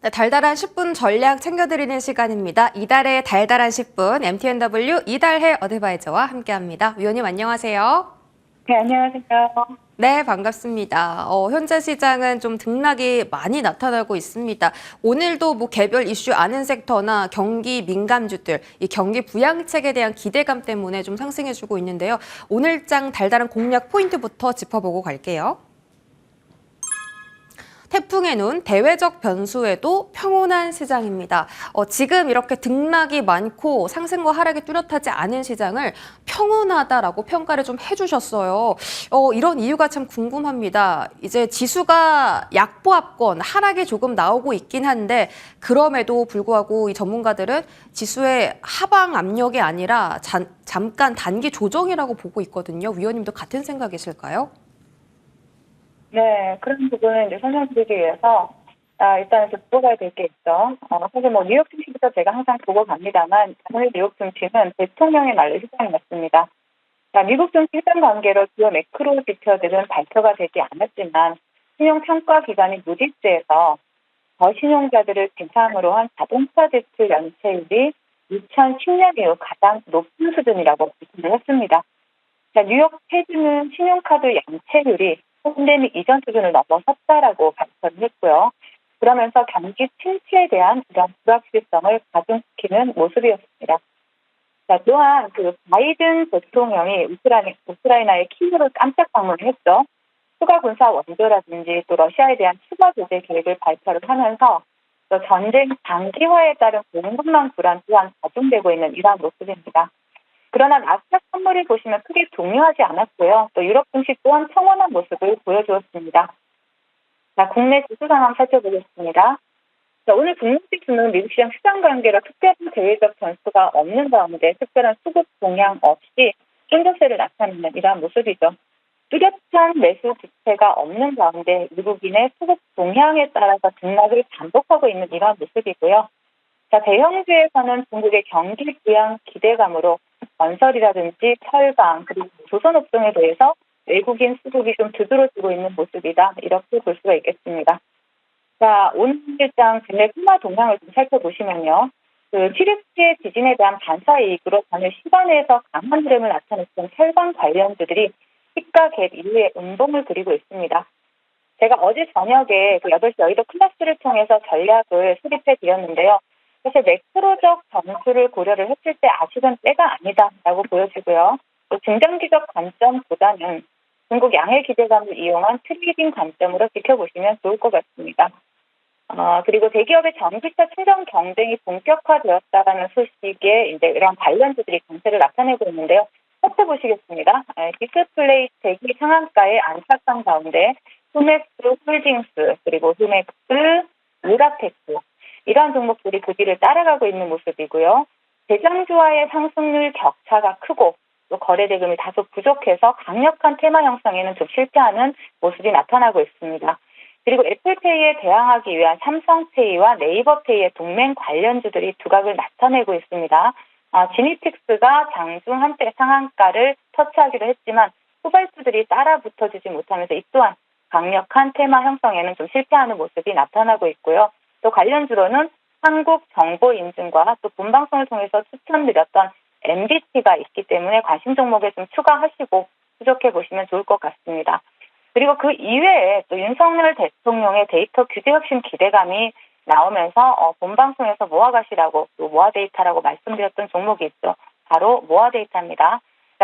네, 달달한 10분 전략 챙겨드리는 시간입니다. 이달의 달달한 10분 MTNW 이달해 어드바이저와 함께합니다. 위원님 안녕하세요. 네, 안녕하세요. 네, 반갑습니다. 현재 시장은 좀 등락이 많이 나타나고 있습니다. 오늘도 개별 이슈 아는 섹터나 경기 민감주들, 이 경기 부양책에 대한 기대감 때문에 좀 상승해주고 있는데요. 오늘장 달달한 공략 포인트부터 짚어보고 갈게요. 태풍의 눈, 대외적 변수에도 평온한 시장입니다. 지금 이렇게 등락이 많고 상승과 하락이 뚜렷하지 않은 시장을 평온하다라고 평가를 좀 해주셨어요. 이런 이유가 참 궁금합니다. 이제 지수가 약보합권, 하락이 조금 나오고 있긴 한데 그럼에도 불구하고 이 전문가들은 지수의 하방 압력이 아니라 잠깐 단기 조정이라고 보고 있거든요. 위원님도 같은 생각이실까요? 네, 그런 부분을 이제 설명드리기 위해서 일단 짚어봐야 될 게 있죠. 사실 뉴욕 증시부터 제가 항상 보고 갑니다만 오늘 뉴욕 증시는 대통령의 말로 시장이 났습니다. 미국 증시 시장 관계로 주요 매크로 지표들은 발표가 되지 않았지만 신용평가기관인 무디스에서 저신용자들을 대상으로 한 자동차 대출 연체율이 2010년 이후 가장 높은 수준이라고 발표를 했습니다. 뉴욕 페드는 신용카드 연체율이 팬데믹 이전 수준을 넘어섰다라고 발표를 했고요. 그러면서 경기 침체에 대한 이런 불확실성을 가중시키는 모습이었습니다. 또한 바이든 대통령이 우크라이나의 키이우를 깜짝 방문을 했죠. 추가 군사 원조라든지 또 러시아에 대한 추가 제재 계획을 발표를 하면서 또 전쟁 장기화에 따른 공급망 불안 또한 가중되고 있는 이러한 모습입니다. 그러나 나스닥 선물을 보시면 크게 동요하지 않았고요. 또 유럽 증시 또한 평온한 모습을 보여주었습니다. 국내 지수 상황 살펴보겠습니다. 오늘 국내 지수는 미국 시장 시장 관계로 특별한 대외적 변수가 없는 가운데 특별한 수급 동향 없이 쫀조세를 나타내는 이러한 모습이죠. 뚜렷한 매수 주체가 없는 가운데 미국인의 수급 동향에 따라서 등락을 반복하고 있는 이러한 모습이고요. 대형주에서는 중국의 경기 부양 기대감으로 건설이라든지 철강 그리고 조선업종에 대해서 외국인 수급이 좀 두드러지고 있는 모습이다. 이렇게 볼 수가 있겠습니다. 오늘 일장 국내 금화 동향을 좀 살펴보시면요. TS의 지진에 대한 반사 이익으로 전일 시간에서 강한 흐름을 나타냈던 철강 관련주들이 시가 갭 이후에 운동을 그리고 있습니다. 제가 어제 저녁에 8시 여의도 클래스를 통해서 전략을 수립해 드렸는데요. 사실 매크로적 변수를 고려를 했을 때 아직은 때가 아니다라고 보여지고요. 또 중장기적 관점보다는 중국 양해 기대감을 이용한 트레이딩 관점으로 지켜보시면 좋을 것 같습니다. 그리고 대기업의 전기차 충전 경쟁이 본격화되었다라는 소식에 이제 이런 관련주들이 강세를 나타내고 있는데요. 살펴보시겠습니다. 디스플레이 대기 상한가의 안착감 가운데 후맥스 홀딩스 그리고 후맥스 유라텍스 이러한 종목들이 그 뒤를 따라가고 있는 모습이고요. 대장주와의 상승률 격차가 크고 또 거래 대금이 다소 부족해서 강력한 테마 형성에는 좀 실패하는 모습이 나타나고 있습니다. 그리고 애플페이에 대항하기 위한 삼성페이와 네이버페이의 동맹 관련주들이 두각을 나타내고 있습니다. 지니픽스가 장중 한때 상한가를 터치하기도 했지만 후발주들이 따라 붙어주지 못하면서 이 또한 강력한 테마 형성에는 좀 실패하는 모습이 나타나고 있고요. 또 관련주로는 한국정보인증과 또 본방송을 통해서 추천드렸던 MBT가 있기 때문에 관심 종목에 좀 추가하시고 추적해 보시면 좋을 것 같습니다. 그리고 그 이외에 또 윤석열 대통령의 데이터 규제 혁신 기대감이 나오면서 본방송에서 모아가시라고 또 모아데이터라고 말씀드렸던 종목이 있죠. 바로 모아데이터입니다.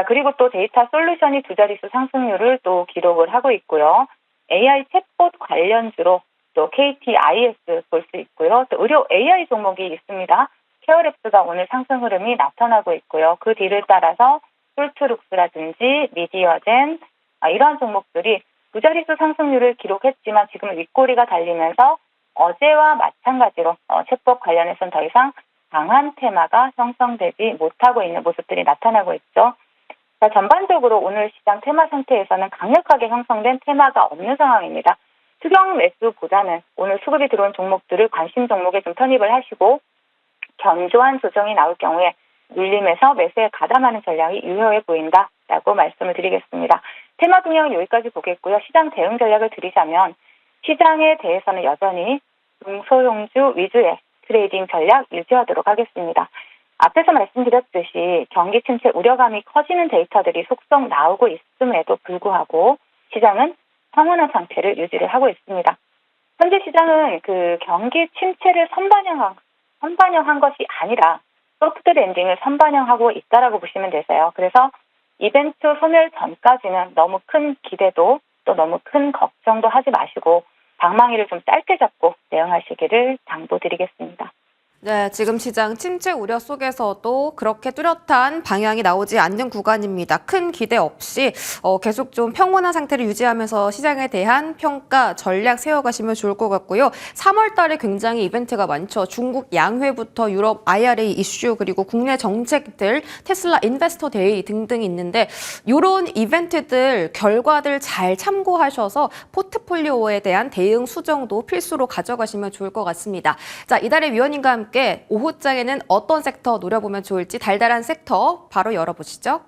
그리고 또 데이터 솔루션이 두 자릿수 상승률을 또 기록을 하고 있고요. AI 챗봇 관련주로 또 KTIS 볼 수 있고요. 또 의료 AI 종목이 있습니다. 케어랩스가 오늘 상승 흐름이 나타나고 있고요. 그 뒤를 따라서 솔트룩스라든지 미디어젠 이러한 종목들이 두 자릿수 상승률을 기록했지만 지금은 윗꼬리가 달리면서 어제와 마찬가지로 챗봇 관련해서는 더 이상 강한 테마가 형성되지 못하고 있는 모습들이 나타나고 있죠. 전반적으로 오늘 시장 테마 상태에서는 강력하게 형성된 테마가 없는 상황입니다. 수경 매수보다는 오늘 수급이 들어온 종목들을 관심 종목에 좀 편입을 하시고 견조한 조정이 나올 경우에 눌림에서 매수에 가담하는 전략이 유효해 보인다라고 말씀을 드리겠습니다. 테마 동향은 여기까지 보겠고요. 시장 대응 전략을 드리자면 시장에 대해서는 여전히 중소형주 위주의 트레이딩 전략 유지하도록 하겠습니다. 앞에서 말씀드렸듯이 경기 침체 우려감이 커지는 데이터들이 속속 나오고 있음에도 불구하고 시장은 평온한 상태를 유지를 하고 있습니다. 현재 시장은 그 경기 침체를 선반영한 것이 아니라 소프트 랜딩을 선반영하고 있다라고 보시면 되세요. 그래서 이벤트 소멸 전까지는 너무 큰 기대도 또 너무 큰 걱정도 하지 마시고 방망이를 좀 짧게 잡고 대응하시기를 당부드리겠습니다. 네, 지금 시장 침체 우려 속에서도 그렇게 뚜렷한 방향이 나오지 않는 구간입니다. 큰 기대 없이 계속 좀 평온한 상태를 유지하면서 시장에 대한 평가, 전략 세워가시면 좋을 것 같고요. 3월 달에 굉장히 이벤트가 많죠. 중국 양회부터 유럽 IRA 이슈 그리고 국내 정책들, 테슬라 인베스터 데이 등등 있는데 이런 이벤트들, 결과들 잘 참고하셔서 포트폴리오에 대한 대응 수정도 필수로 가져가시면 좋을 것 같습니다. 자, 이달의 위원님과 함께 오후장에는 어떤 섹터 노려보면 좋을지 달달한 섹터 바로 열어보시죠.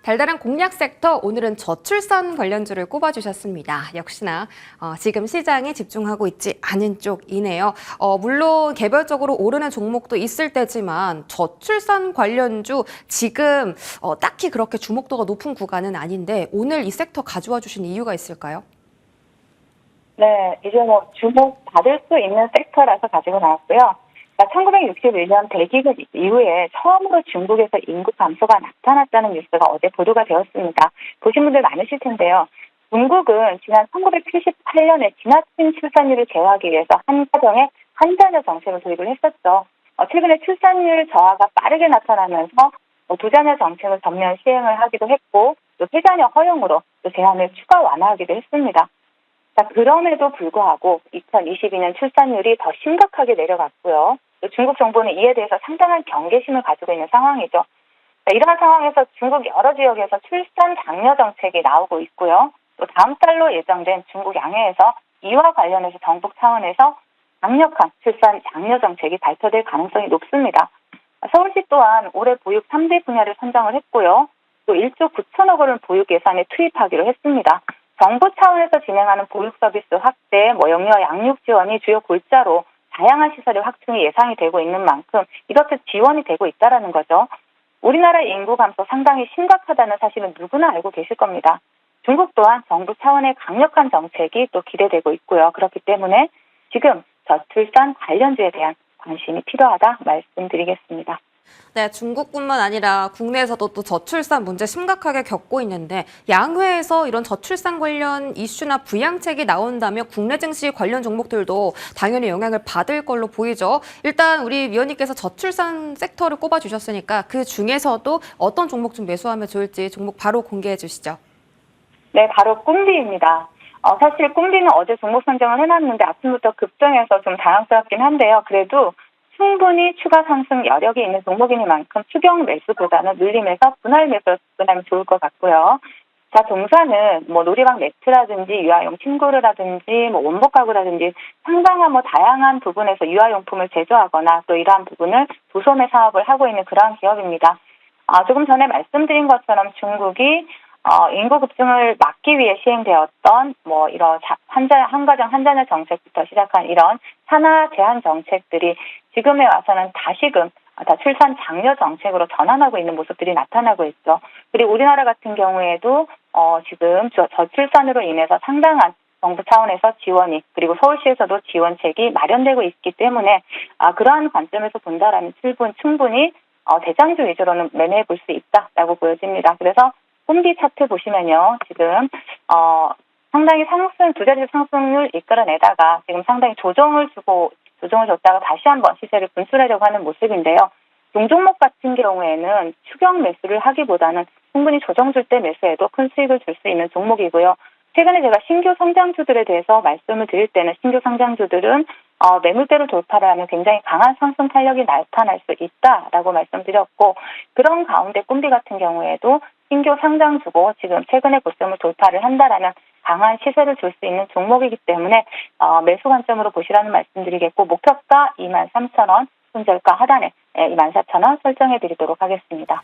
달달한 공략 섹터, 오늘은 저출산 관련주를 꼽아주셨습니다. 역시나 지금 시장에 집중하고 있지 않은 쪽이네요. 물론 개별적으로 오르는 종목도 있을 때지만 저출산 관련주 지금 딱히 그렇게 주목도가 높은 구간은 아닌데 오늘 이 섹터 가져와 주신 이유가 있을까요? 네, 이제 주목 받을 수 있는 섹터라서 가지고 나왔고요. 1961년 대기근 이후에 처음으로 중국에서 인구 감소가 나타났다는 뉴스가 어제 보도가 되었습니다. 보신 분들 많으실 텐데요. 중국은 지난 1978년에 지나친 출산율을 제어하기 위해서 한 가정에 한 자녀 정책을 도입을 했었죠. 최근에 출산율 저하가 빠르게 나타나면서 두 자녀 정책을 전면 시행을 하기도 했고 또 세 자녀 허용으로 또 제한을 추가 완화하기도 했습니다. 그럼에도 불구하고 2022년 출산율이 더 심각하게 내려갔고요. 또 중국 정부는 이에 대해서 상당한 경계심을 가지고 있는 상황이죠. 이러한 상황에서 중국 여러 지역에서 출산 장려 정책이 나오고 있고요. 또 다음 달로 예정된 중국 양해에서 이와 관련해서 정부 차원에서 강력한 출산 장려 정책이 발표될 가능성이 높습니다. 서울시 또한 올해 보육 3대 분야를 선정을 했고요. 또 1조 9천억 원을 보육 예산에 투입하기로 했습니다. 정부 차원에서 진행하는 보육 서비스 확대, 영유아 양육 지원이 주요 골자로 다양한 시설의 확충이 예상이 되고 있는 만큼 이렇듯 지원이 되고 있다는 거죠. 우리나라 인구 감소 상당히 심각하다는 사실은 누구나 알고 계실 겁니다. 중국 또한 정부 차원의 강력한 정책이 또 기대되고 있고요. 그렇기 때문에 지금 저출산 관련주에 대한 관심이 필요하다 말씀드리겠습니다. 네, 중국뿐만 아니라 국내에서도 또 저출산 문제 심각하게 겪고 있는데 양회에서 이런 저출산 관련 이슈나 부양책이 나온다면 국내 증시 관련 종목들도 당연히 영향을 받을 걸로 보이죠. 일단 우리 위원님께서 저출산 섹터를 꼽아주셨으니까 그 중에서도 어떤 종목 좀 매수하면 좋을지 종목 바로 공개해 주시죠. 네, 바로 꿈비입니다. 사실 꿈비는 어제 종목 선정을 해놨는데 아침부터 급등해서 좀 당황스럽긴 한데요. 그래도 충분히 추가 상승 여력이 있는 종목이니만큼 추경 매수보다는 눌림에서 분할 매수로 접근하면 좋을 것 같고요. 자, 동사는 놀이방 매트라든지 유아용 침구르라든지 원목 가구라든지 상당한 다양한 부분에서 유아용품을 제조하거나 또 이러한 부분을 도소매 사업을 하고 있는 그러한 기업입니다. 조금 전에 말씀드린 것처럼 중국이 인구 급증을 막기 위해 시행되었던 이런 한 가정 한 자녀 정책부터 시작한 이런 산하 제한 정책들이 지금에 와서는 다시금 출산 장려 정책으로 전환하고 있는 모습들이 나타나고 있죠. 그리고 우리나라 같은 경우에도 지금 저출산으로 인해서 상당한 정부 차원에서 지원이 그리고 서울시에서도 지원책이 마련되고 있기 때문에 그러한 관점에서 본다라면 충분히 대장주 위주로는 매매해 볼 수 있다라고 보여집니다. 그래서 꿈비 차트 보시면요. 지금 상당히 두 자릿수 상승률 이끌어내다가 지금 상당히 조정을 줬다가 다시 한번 시세를 분출하려고 하는 모습인데요. 동종목 같은 경우에는 추경 매수를 하기보다는 충분히 조정 줄 때 매수해도 큰 수익을 줄 수 있는 종목이고요. 최근에 제가 신규 성장주들에 대해서 말씀을 드릴 때는 신규 성장주들은 매물대로 돌파를 하면 굉장히 강한 상승 탄력이 나타날 수 있다라고 말씀드렸고 그런 가운데 꿈비 같은 경우에도 신규 상장주고 지금 최근에 고점을 돌파를 한다라면 강한 시세를 줄 수 있는 종목이기 때문에 매수 관점으로 보시라는 말씀드리겠고 목표가 23,000원, 손절가 하단에 24,000원 설정해 드리도록 하겠습니다.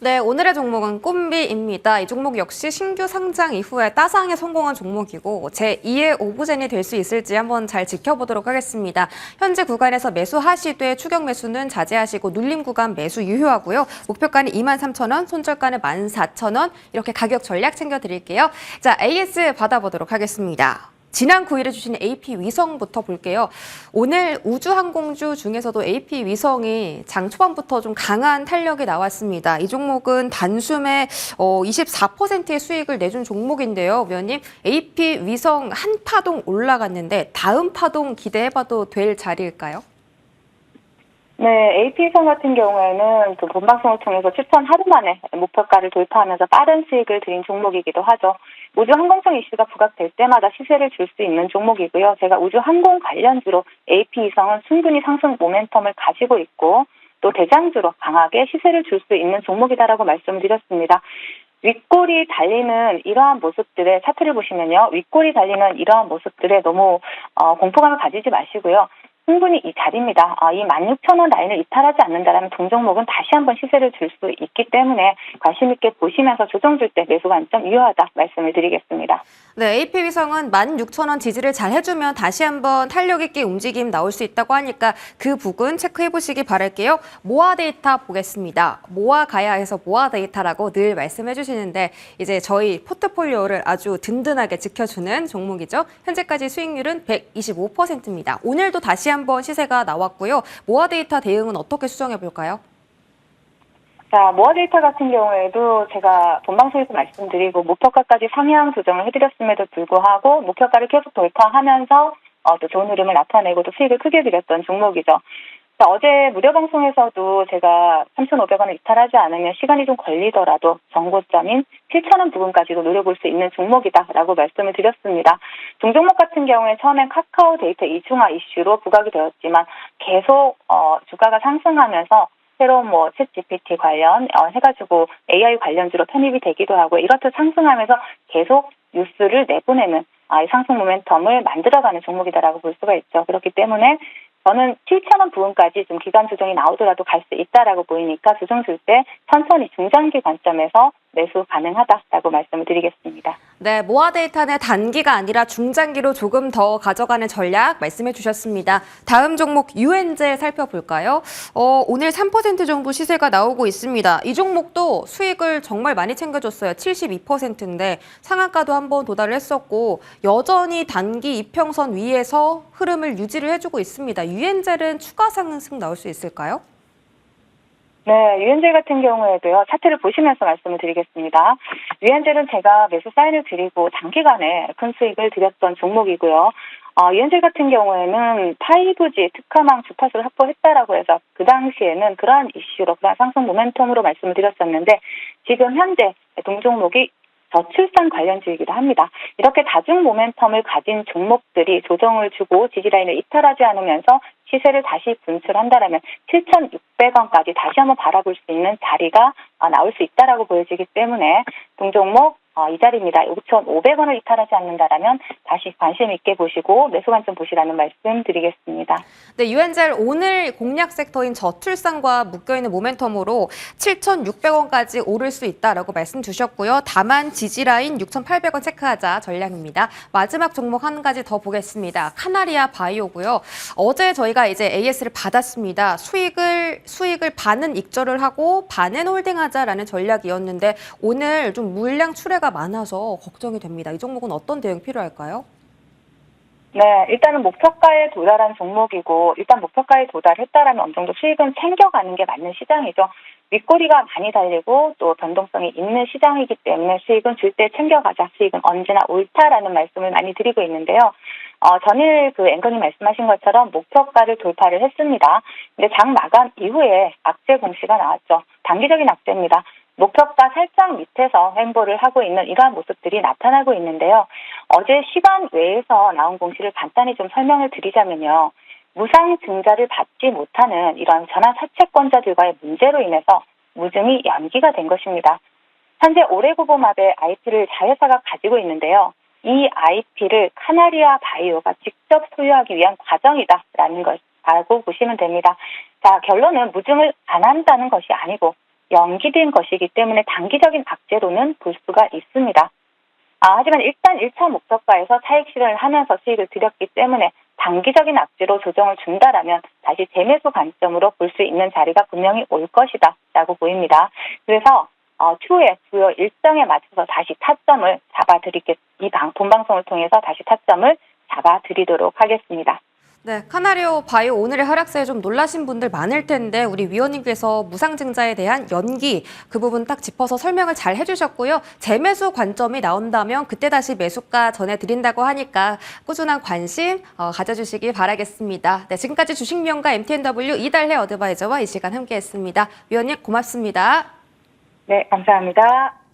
네, 오늘의 종목은 꿈비입니다. 이 종목 역시 신규 상장 이후에 따상에 성공한 종목이고 제2의 오브젠이 될 수 있을지 한번 잘 지켜보도록 하겠습니다. 현재 구간에서 매수하시되 추격 매수는 자제하시고 눌림 구간 매수 유효하고요. 목표가는 23,000원, 손절가는 14,000원 이렇게 가격 전략 챙겨드릴게요. 자, AS 받아보도록 하겠습니다. 지난 9일에 주신 AP 위성부터 볼게요. 오늘 우주항공주 중에서도 AP 위성이 장 초반부터 좀 강한 탄력이 나왔습니다. 이 종목은 단숨에 24%의 수익을 내준 종목인데요. 위원님, AP 위성 한 파동 올라갔는데 다음 파동 기대해봐도 될 자리일까요? 네, AP선 같은 경우에는 그 본방송을 통해서 추천 하루 만에 목표가를 돌파하면서 빠른 수익을 드린 종목이기도 하죠. 우주 항공성 이슈가 부각될 때마다 시세를 줄 수 있는 종목이고요. 제가 우주 항공 관련주로 AP위성은 충분히 상승 모멘텀을 가지고 있고 또 대장주로 강하게 시세를 줄 수 있는 종목이다라고 말씀드렸습니다. 윗골이 달리는 이러한 모습들의 차트를 보시면요. 윗골이 달리는 이러한 모습들에 너무 공포감을 가지지 마시고요. 충분히 이 자리입니다. 이 16,000원 라인을 이탈하지 않는다면 동종목은 다시 한번 시세를 줄 수 있기 때문에 관심 있게 보시면서 조정 줄 때 매수 관점 유효하다 말씀을 드리겠습니다. 네, AP위성은 16,000원 지지를 잘 해주면 다시 한번 탄력 있게 움직임 나올 수 있다고 하니까 그 부분 체크해 보시기 바랄게요. 모아 데이터 보겠습니다. 모아 가야 해서 모아 데이터라고 늘 말씀해 주시는데 이제 저희 포트폴리오를 아주 든든하게 지켜주는 종목이죠. 현재까지 수익률은 125%입니다. 오늘도 다시 한번 시세가 나왔고요. 모아 데이터 대응은 어떻게 수정해 볼까요? 자, 모아 데이터 같은 경우에도 제가 본방송에서 말씀드리고 목표가까지 상향 조정을 해드렸음에도 불구하고 목표가를 계속 돌파하면서 또 좋은 흐름을 나타내고 또 수익을 크게 드렸던 종목이죠. 자, 어제 무료 방송에서도 제가 3,500원을 이탈하지 않으면 시간이 좀 걸리더라도 정고점인 7,000원 부근까지도 노려볼 수 있는 종목이다라고 말씀을 드렸습니다. 종종목 같은 경우에 처음엔 카카오 데이터 이중화 이슈로 부각이 되었지만 계속 주가가 상승하면서 새로운 챗 GPT 관련 해가지고 AI 관련주로 편입이 되기도 하고 이렇듯 상승하면서 계속 뉴스를 내보내는 이 상승 모멘텀을 만들어가는 종목이다라고 볼 수가 있죠. 그렇기 때문에 저는 7,000원 부분까지 좀 기간 조정이 나오더라도 갈 수 있다라고 보이니까 조정 줄 때 천천히 중장기 관점에서 매수 가능하다라고 말씀을 드리겠습니다. 네, 모아 데이터는 단기가 아니라 중장기로 조금 더 가져가는 전략 말씀해 주셨습니다. 다음 종목 UNZ 살펴볼까요? 오늘 3% 정도 시세가 나오고 있습니다. 이 종목도 수익을 정말 많이 챙겨줬어요. 72%인데 상한가도 한번 도달을 했었고 여전히 단기 이평선 위에서 흐름을 유지를 해주고 있습니다. UNZ는 추가 상승 나올 수 있을까요? 네, 유엔젤 같은 경우에도요, 차트를 보시면서 말씀을 드리겠습니다. 유엔젤은 제가 매수 사인을 드리고 단기간에 큰 수익을 드렸던 종목이고요. 유엔젤 같은 경우에는 5G 특화망 주파수를 확보했다라고 해서 그 당시에는 그러한 이슈로, 그러한 상승 모멘텀으로 말씀을 드렸었는데 지금 현재 동종목이 저출산 관련주이기도 합니다. 이렇게 다중 모멘텀을 가진 종목들이 조정을 주고 지지라인을 이탈하지 않으면서 시세를 다시 분출한다라면 7,600원까지 다시 한번 바라볼 수 있는 자리가 나올 수 있다라고 보여지기 때문에 동종목 이 자리입니다. 5,500원을 이탈하지 않는다라면 다시 관심 있게 보시고 매수 관점 보시라는 말씀 드리겠습니다. 네, 유엔젤 오늘 공략 섹터인 저출산과 묶여있는 모멘텀으로 7,600원까지 오를 수 있다라고 말씀 주셨고요. 다만 지지라인 6,800원 체크하자 전략입니다. 마지막 종목 한 가지 더 보겠습니다. 카나리아 바이오고요. 어제 저희가 이제 AS를 받았습니다. 수익을 반은 익절을 하고 반은 홀딩하자라는 전략이었는데 오늘 좀 물량 출회가 많아서 걱정이 됩니다. 이 종목은 어떤 대응 필요할까요? 네, 일단은 목표가에 도달한 종목이고 일단 목표가에 도달했다라면 어느 정도 수익은 챙겨가는 게 맞는 시장이죠. 윗꼬리가 많이 달리고 또 변동성이 있는 시장이기 때문에 수익은 줄 때 챙겨가자. 수익은 언제나 옳다라는 말씀을 많이 드리고 있는데요. 전일 그 앵커님 말씀하신 것처럼 목표가를 돌파를 했습니다. 근데 장 마감 이후에 악재 공시가 나왔죠. 단기적인 악재입니다. 목표가 살짝 밑에서 횡보를 하고 있는 이러한 모습들이 나타나고 있는데요. 어제 시간 외에서 나온 공시를 간단히 좀 설명을 드리자면요. 무상 증자를 받지 못하는 이런 전환 사채권자들과의 문제로 인해서 무증이 연기가 된 것입니다. 현재 오레고보맙의 IP를 자회사가 가지고 있는데요. 이 IP를 카나리아 바이오가 직접 소유하기 위한 과정이다라는 걸 알고 보시면 됩니다. 자, 결론은 무증을 안 한다는 것이 아니고 연기된 것이기 때문에 단기적인 악재로는 볼 수가 있습니다. 하지만 일단 1차 목표가에서 차익 실현을 하면서 수익을 드렸기 때문에 단기적인 악재로 조정을 준다라면 다시 재매수 관점으로 볼 수 있는 자리가 분명히 올 것이다 라고 보입니다. 그래서 추후에 주요 일정에 맞춰서 다시 타점을 본방송을 통해서 다시 타점을 잡아드리도록 하겠습니다. 네, 카나리오 바이오 오늘의 하락세에 좀 놀라신 분들 많을 텐데 우리 위원님께서 무상증자에 대한 연기 그 부분 딱 짚어서 설명을 잘 해주셨고요. 재매수 관점이 나온다면 그때 다시 매수가 전해드린다고 하니까 꾸준한 관심 가져주시기 바라겠습니다. 네, 지금까지 주식명가 MTNW 이달래 어드바이저와 이 시간 함께했습니다. 위원님 고맙습니다. 네, 감사합니다.